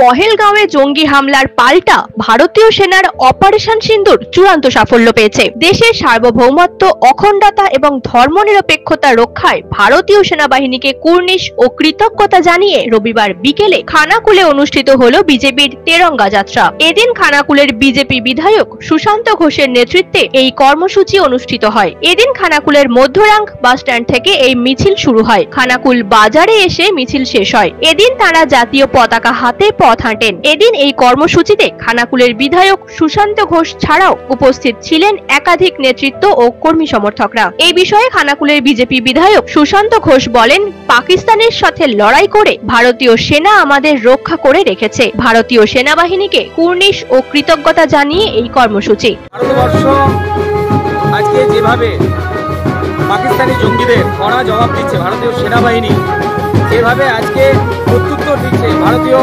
পহেলগাঁওয়ে জঙ্গি হামলার পাল্টা ভারতীয় সেনার অপারেশন সিন্দুর চূড়ান্ত সাফল্য পেয়েছে। দেশের সার্বভৌমত্ব, অখণ্ডতা এবং ধর্মনিরপেক্ষতা রক্ষায় ভারতীয় সেনাবাহিনীকে কুর্নিশ ও কৃতজ্ঞতা জানিয়ে রবিবার বিকেলে খানাকুলে অনুষ্ঠিত হলো বিজেপির তেরঙ্গা যাত্রা। এদিন খানাকুলের বিজেপি বিধায়ক সুশান্ত ঘোষের নেতৃত্বে এই কর্মসূচি অনুষ্ঠিত হয়। এদিন খানাকুলের মধ্যরাঙ্গ বাস স্ট্যান্ড থেকে এই মিছিল শুরু হয়। খানাকুল বাজারে এসে মিছিল শেষ হয়। এদিন তারা জাতীয় পতাকা হাতে পথ হাঁটেন। এদিন এই কর্মসূচিতে খানাকুলের বিধায়ক সুশান্ত ঘোষ ছাড়াও উপস্থিত ছিলেন একাধিক নেতৃত্ব ও কর্মী সমর্থকরা। এই বিষয়ে খানাকুলের বিজেপি বিধায়ক সুশান্ত ঘোষ বলেন, পাকিস্তানের সাথে লড়াই করে ভারতীয় সেনা আমাদের রক্ষা করে রেখেছে। ভারতীয় সেনাবাহিনীকে কুর্নিশ ও কৃতজ্ঞতা জানিয়ে এই কর্মসূচি। ভারতবর্ষ আজকে যেভাবে পাকিস্তানি জঙ্গিদের কড়া জবাব দিচ্ছে, ভারতীয় সেনাবাহিনী যেভাবে আজকে প্রত্যুত্তর দিচ্ছে, ভারতীয়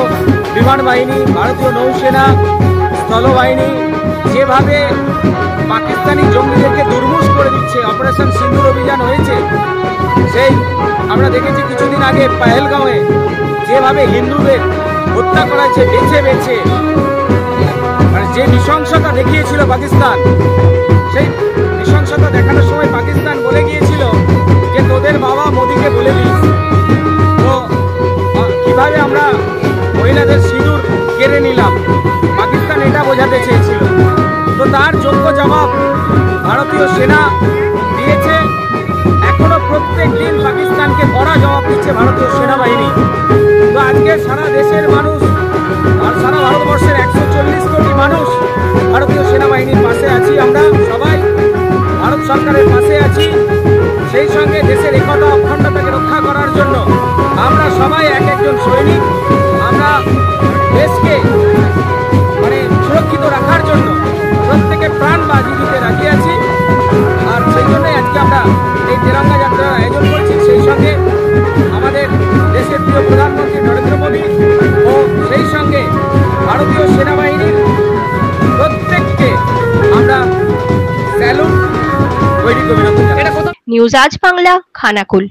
বিমান বাহিনী, ভারতীয় নৌসেনা, স্থলবাহিনী যেভাবে পাকিস্তানি জঙ্গিদেরকে দুর্মূশ করে দিচ্ছে, অপারেশন সিন্দুর অভিযান হয়েছে। সেই আমরা দেখেছি কিছুদিন আগে পহেলগাঁওয়ে যেভাবে হিন্দুদের হত্যা করা হয়েছে বেছে বেছে, মানে যে নৃশংসতা দেখিয়েছিল পাকিস্তান, সেই নৃশংসতা দেখানোর সময় পাকিস্তান বলে গিয়েছিল যে তোদের বাবা মোদিকে বলে দিস। তো কিভাবে আমরা মহিলাদের সিঁদুর কেড়ে নিলাম, পাকিস্তান এটা বোঝাতে চেয়েছিল। তো তার যোগ্য জবাব ভারতীয় সেনা দিয়েছে। এখনো প্রত্যেক দিন পাকিস্তানকে কড়া জবাব দিচ্ছে ভারতীয় সেনাবাহিনী। তো আজকে সারা দেশের মানুষ আর সারা ভারতবর্ষের 140 কোটি মানুষ ভারতীয় সেনাবাহিনীর পাশে আছি। আমরা সবাই ভারত সরকারের পাশে আছি। সেই সঙ্গে দেশের একতা অখণ্ডতাকে রক্ষা করার জন্য আমরা সবাই এক একজন সৈনিক। আমরা দেশকে সুরক্ষিত রাখার জন্য প্রত্যেকে প্রাণ বাজি দিতে রাজি আছি। আর সেই জন্যই আজকে আমরা এই তেরঙ্গা যাত্রার আয়োজন করছি। সেই সঙ্গে আমাদের দেশের প্রিয় প্রধানমন্ত্রী নরেন্দ্র মোদী ও সেই সঙ্গে ভারতীয় সেনাবাহিনীর প্রত্যেককে আমরা স্যালুট, অভিনন্দন। নিউজ আজ বাংলা, খানাকুল।